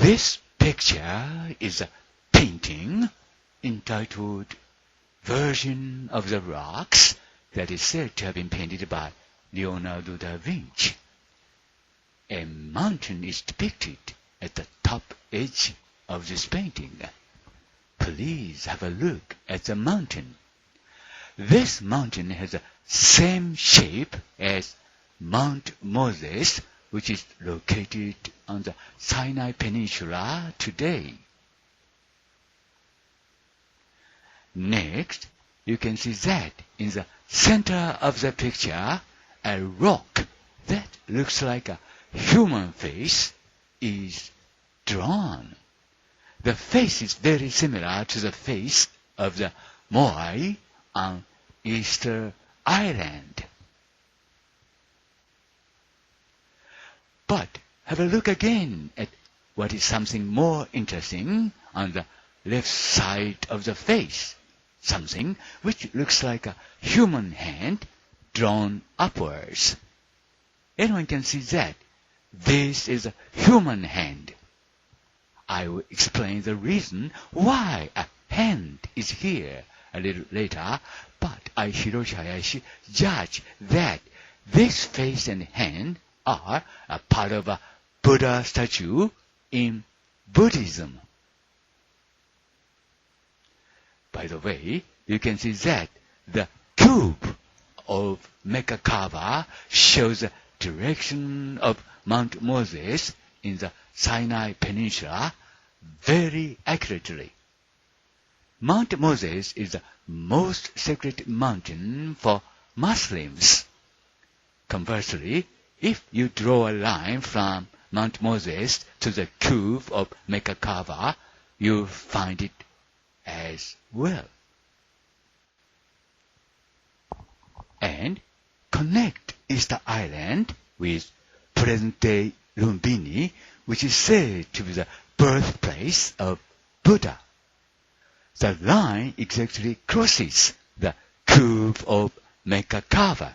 This picture is a painting entitled Version of the Rocks that is said to have been painted by Leonardo da Vinci. A mountain is depicted at the top edge of this painting. Please have a look at the mountain. This mountain has the same shape as Mount Moses, which is located on the Sinai Peninsula today. Next, you can see that in the center of the picture, a rock that looks like a human face is drawn. The face is very similar to the face of the Moai on Easter Island. But have a look again at what is something more interesting on the left side of the face, something which looks like a human hand drawn upwards. Anyone can see that this is a human hand. I will explain the reason why a hand is here a little later, but I, Hiroshi Hayashi, judge that this face and hand are a part of a Buddha statue in Buddhism. By the way, you can see that the cube of Merkaba shows the direction of Mount Moses in the Sinai Peninsula very accurately. Mount Moses is the most sacred mountain for Muslims. Conversely, if you draw a line from Mount Moses to the cube of Merkaba, you'll find it as well. And connect Easter Island with present-day Lumbini, which is said to be the birthplace of Buddha. The line exactly crosses the cube of Merkaba.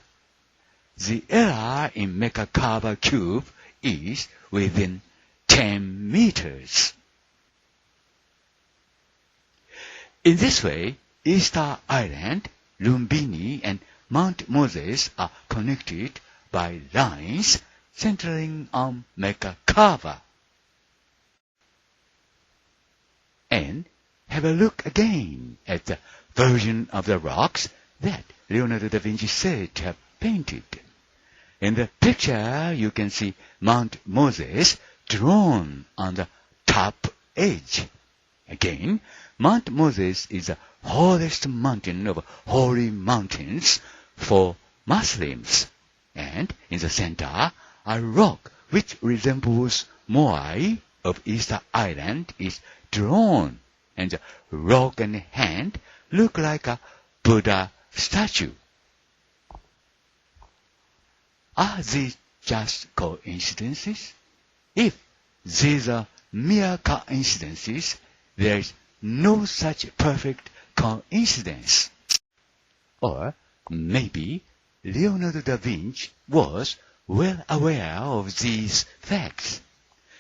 The error in Merkaba cube is within 10 meters. In this way, Easter Island, Lumbini, and Mount Moses are connected by lines centering on Merkaba. And have a look again at the version of the rocks that Leonardo da Vinci said to have painted. In the picture, you can see Mount Moses drawn on the top edge. Again, Mount Moses is the holiest mountain of holy mountains for Muslims. And in the center, a rock which resembles Moai of Easter Island is drawn, and the rock and hand look like a Buddha statue. Are these just coincidences? If these are mere coincidences, there is no such perfect coincidence. Or maybe Leonardo da Vinci was well aware of these facts.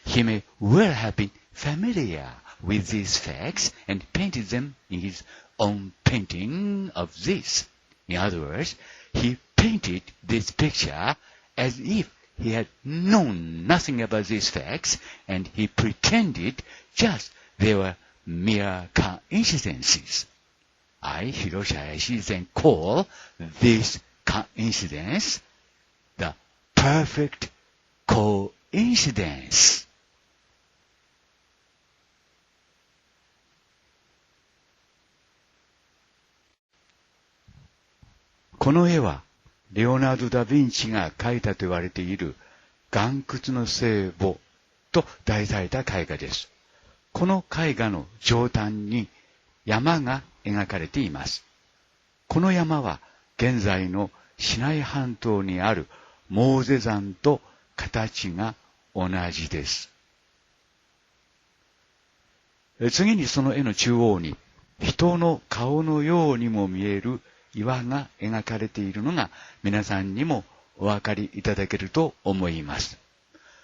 He may well have been familiar with these facts and painted them in his own painting of this. In other words, he painted this picture as if he had known nothing about these facts, and he pretended just they were mere coincidences. I, Hiroshi Hayashi, then call this coincidence the perfect coincidence. この絵はレオナルド・ダ・ヴィンチが描いたと言われている岩窟の聖母と題された絵画です。この絵画の上端に山が描かれています。この山は現在のシナイ半島にあるモーゼ山と形が同じです。次にその絵の中央に人の顔のようにも見える岩が描かれているのが皆さんにもお分かりいただけると思います。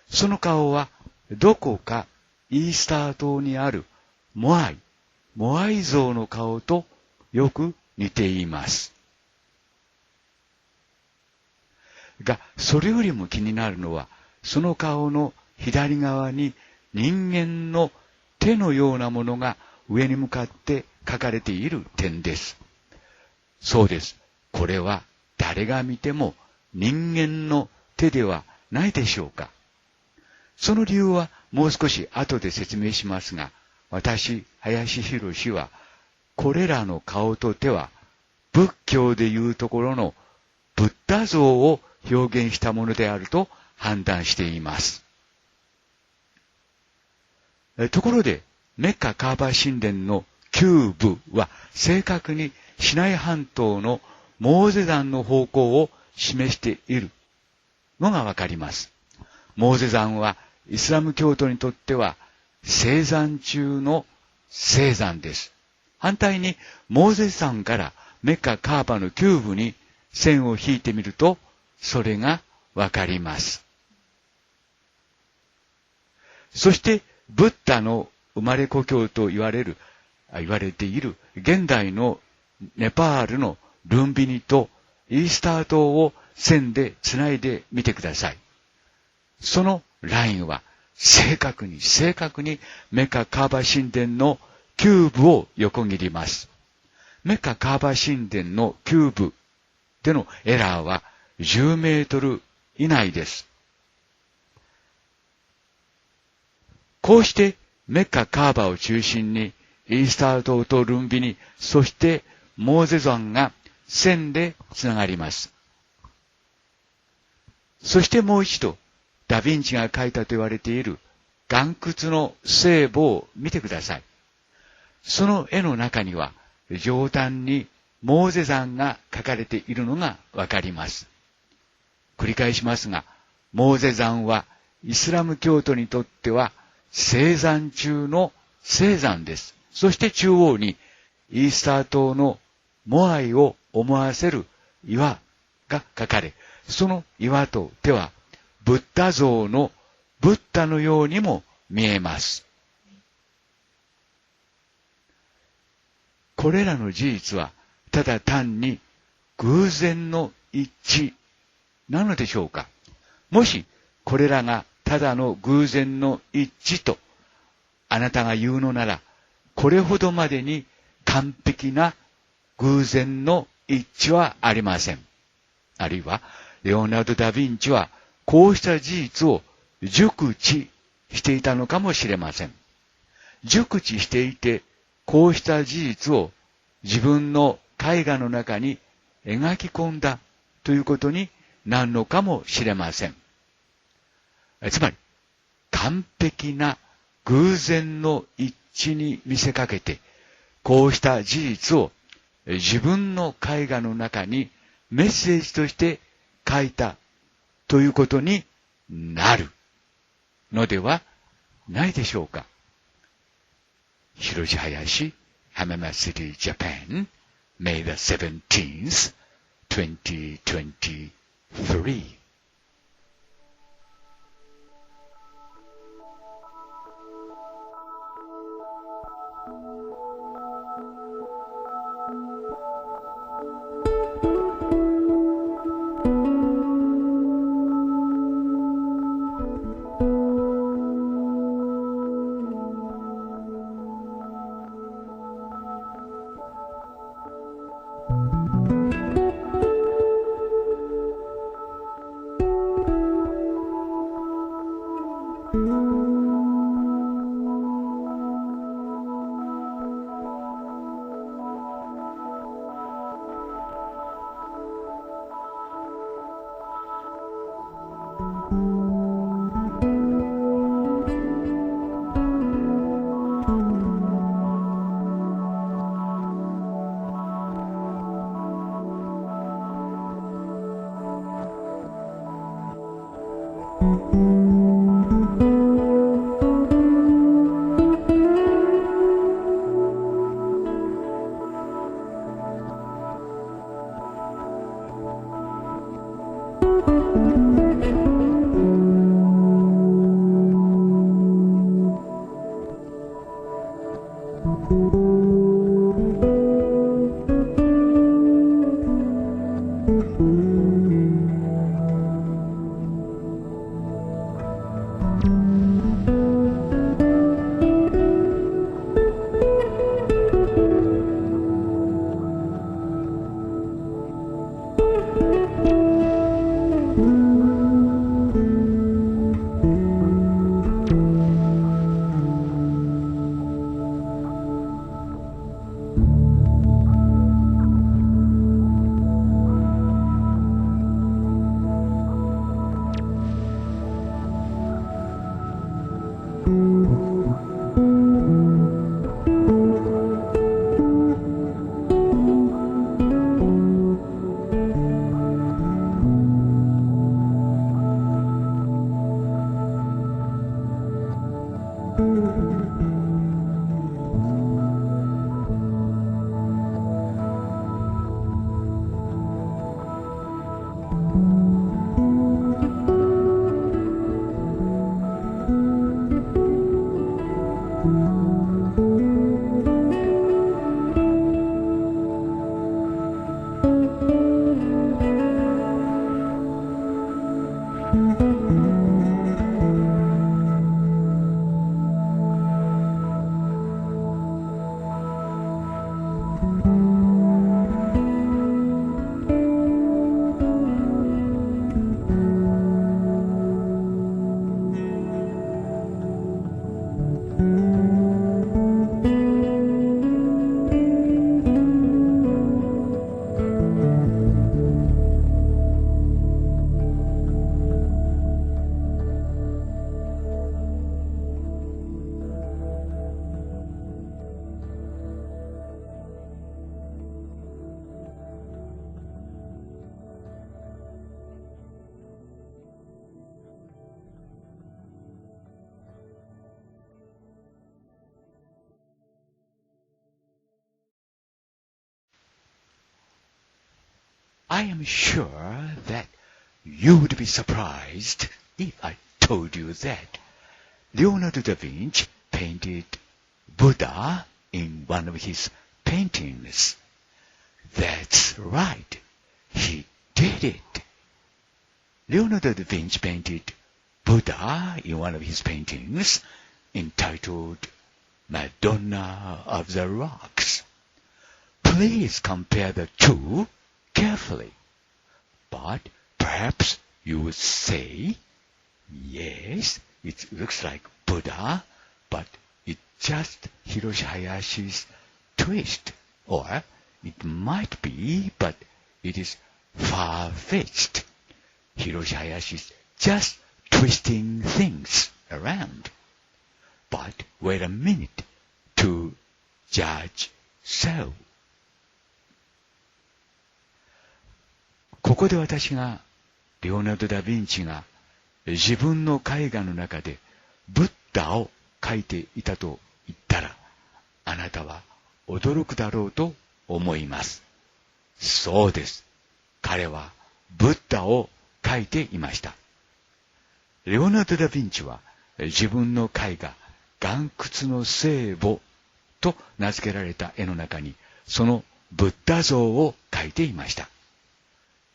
その顔はどこかイースター島にあるモアイ像の顔とよく似ています。が、それよりも気になるのは、その顔の左側に人間の手のようなものが上に向かって描かれている点です。そうです。これは誰が見ても人間の手ではないでしょうか。その理由はもう少し後で説明しますが、私、林博は、これらの顔と手は、仏教でいうところのブッダ像を表現したものであると判断しています。ところで、メッカカーバ神殿の旧部は正確にシナイ半島のモーゼ山の方向を示しているのがわかります。モーゼ山はイスラム教徒にとっては聖山中の聖山です。反対にモーゼ山からメッカカーバの旧部に線を引いてみるとそれがわかります。そしてブッダの生まれ故郷と言われている現代のネパールのルンビニとイースター島を線でつないでみてください。そのラインは正確にメカカーバ神殿の旧部を横切ります。メカカーバ神殿の旧部でのエラーは10メートル以内です。こうしてメッカカーバを中心にイースター島とルンビニ、そしてモーゼ山が線でつながります。そしてもう一度、ダヴィンチが描いたと言われている岩窟の聖母を見てください。その絵の中には上端にモーゼ山が描かれているのがわかります。繰り返しますが、モーゼ山はイスラム教徒にとっては聖山中の聖山です。そして中央にイースター島のモアイを思わせる岩が描かれ、その岩と手はブッダ像のブッダのようにも見えます。これらの事実はただ単に偶然の一致なのでしょうか。もしこれらがただの偶然の一致とあなたが言うのなら、これほどまでに完璧な偶然の一致はありません。あるいはレオナルド・ダ・ヴィンチはこうした事実を熟知していたのかもしれません。熟知していて、こうした事実を自分の絵画の中に描き込んだということになるのかもしれません。つまり、完璧な偶然の一致に見せかけて、こうした事実を自分の絵画の中にメッセージとして書いたということになるのではないでしょうか。Hiroshi Hayashi, Hamama City, Japan, May the 17th, 2023. I am sure that you would be surprised if I told you that Leonardo da Vinci painted Buddha in one of his paintings. That's right. He did it. Leonardo da Vinci painted Buddha in one of his paintings entitled Madonna of the Rocks. Please compare the two carefully. But perhaps you would say, yes, it looks like Buddha, but it's just Hiroshi Hayashi's twist. Or it might be, but it is far-fetched. Hiroshi Hayashi is just twisting things around. But wait a minute to judge so. ここで私がレオナルド・ダ・ヴィンチが自分の絵画の中でブッダを描いていたと言ったら、あなたは驚くだろうと思います。そうです。彼はブッダを描いていました。レオナルド・ダ・ヴィンチは自分の絵画、岩窟の聖母と名付けられた絵の中にそのブッダ像を描いていました。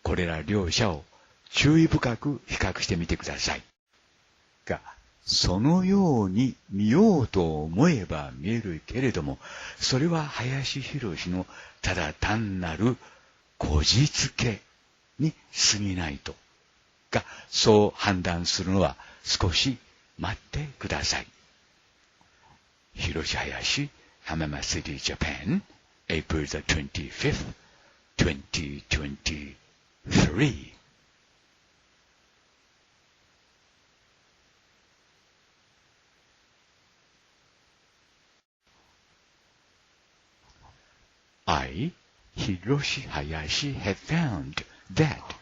これら両者を注意深く比較してみてください。が、そのように見ようと思えば見えるけれども、それは林博のただ単なるこじつけに過ぎないと。が、そう判断するのは少し待ってください。Hiroshi Hayashi, Hamama City, Japan, April the 25th, 2023. I, Hiroshi Hayashi, have found that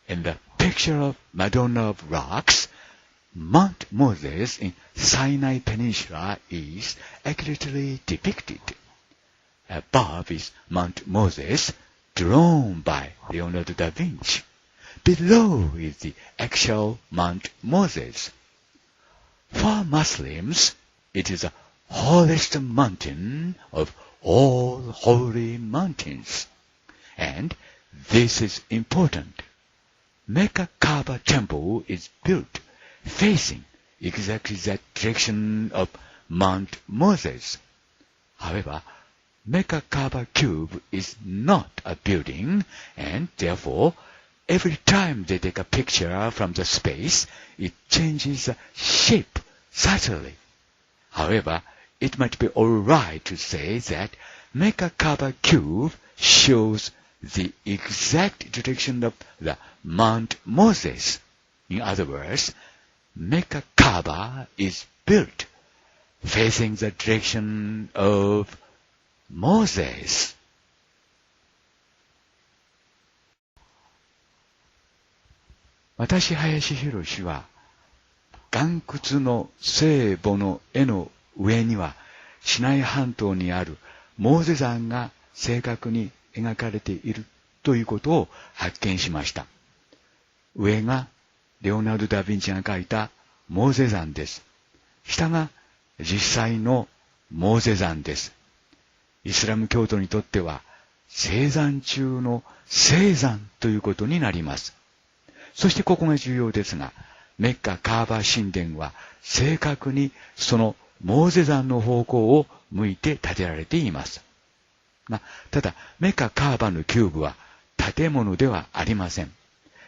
in the picture of Madonna of Rocks, Mount Moses in Sinai Peninsula is accurately depicted. Above is Mount Moses, drawn by Leonardo da Vinci. Below is the actual Mount Moses. For Muslims, it is the holiest mountain of all holy mountains. And this is important. Mecca Kaaba temple is built facing exactly that direction of Mount Moses. However, Mecca Kaaba cube is not a building, and therefore, every time they take a picture from the space, it changes the shape subtly. However, it might be alright to say that Mecca Kaaba cube shows the exact direction of the Mount Moses. In other words, Mecca Kaaba is built facing the direction of Moses. 私、林博は、岩窟の聖母の絵の上には、シナイ半島にあるモーゼ山が正確に描かれているということを発見しました。上がレオナルド・ダ・ヴィンチが描いたモーゼ山です。下が実際のモーゼ山です。イスラム教徒にとっては聖山中の聖山ということになります。そしてここが重要ですが、メッカ・カーバ神殿は正確にそのモーゼ山の方向を向いて建てられています。ただ、メッカ・カーバのキューブは建物ではありません。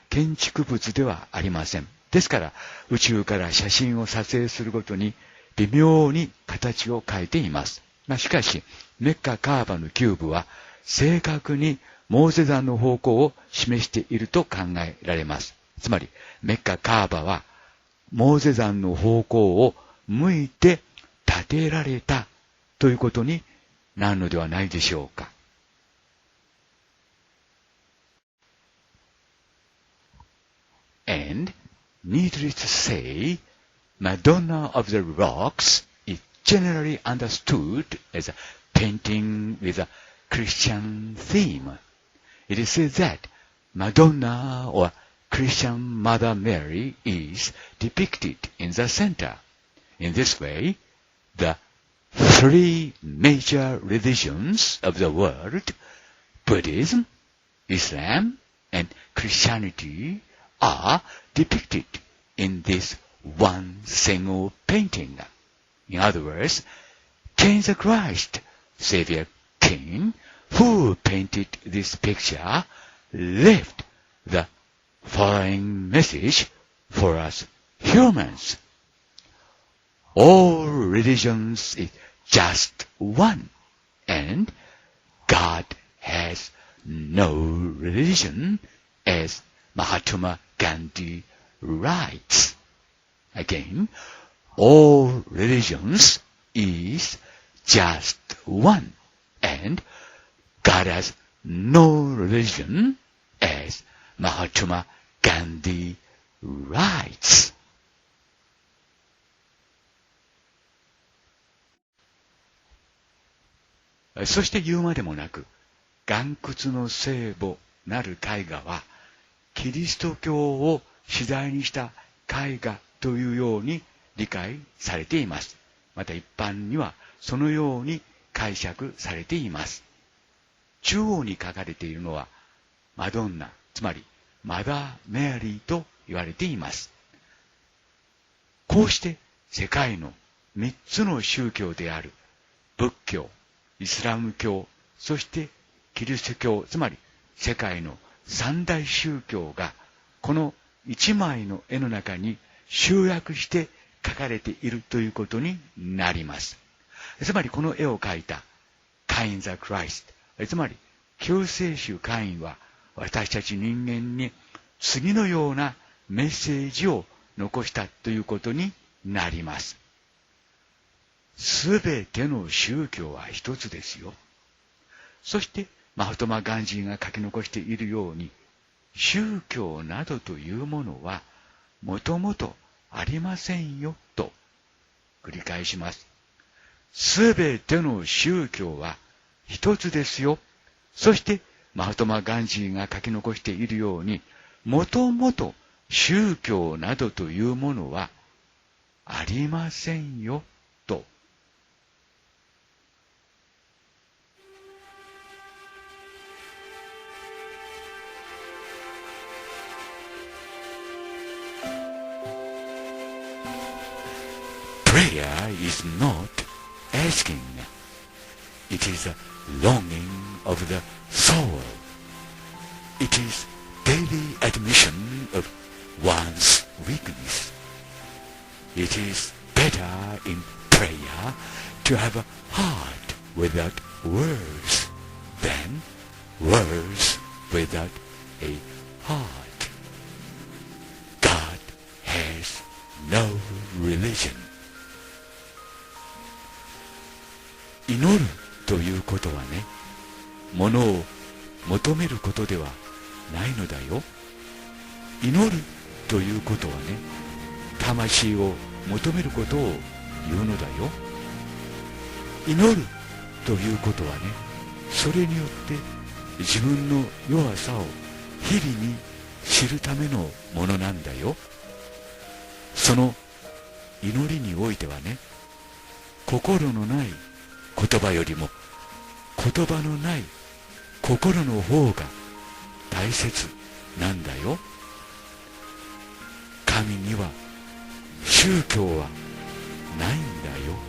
建築物ではありません。ですから、宇宙から写真を撮影するごとに微妙に形を変えています。しかし、メッカ・カーバのキューブは正確にモーゼ山の方向を示していると考えられます。つまり、メッカ・カーバはモーゼ山の方向を向いて建てられたということになるのではないでしょうか。And, needless to say, Madonna of the Rocks is generally understood as a painting with a Christian theme. It is said that Madonna or Christian Mother Mary is depicted in the center. In this way, the three major religions of the world, Buddhism, Islam, and Christianity, are depicted in this one single painting. In other words, Cain the Christ, Savior Cain, who painted this picture, left the following message for us humans. All religions is just one, and God has no religion, as Mahatma Gandhi writes. Again, all religions is just one, and God has no religion, as Mahatma Gandhi writes. そして言うまでもなく、岩窟の聖母なる絵画は、キリスト教を主題にした絵画というように理解されています。また一般にはそのように解釈されています。中央に書かれているのはマドンナ、つまりマダー・メアリーと言われています。こうして世界の3つの宗教である仏教、イスラム教、そしてキリスト教、つまり世界の三大宗教がこの一枚の絵の中に集約して描かれているということになります。つまりこの絵を描いたCain the Christ、つまり救世主カインは私たち人間に次のようなメッセージを残したということになります。すべての宗教は一つですよ。そしてマハトマ・ガンジーが書き残しているように、宗教などというものはもともとありませんよと繰り返します。すべての宗教は一つですよ。そしてマハトマ・ガンジーが書き残しているように、もともと宗教などというものはありませんよと。Prayer is not asking. It is a longing of the soul. It is daily admission of one's weakness. It is better in prayer to have a heart without words than words without a heart. God has no religion.祈るということはね、ものを求めることではないのだよ。祈るということはね、魂を求めることを言うのだよ。祈るということはね、それによって自分の弱さを日々に知るためのものなんだよ。その祈りにおいてはね、心のない言葉よりも言葉のない心の方が大切なんだよ。神には宗教はないんだよ。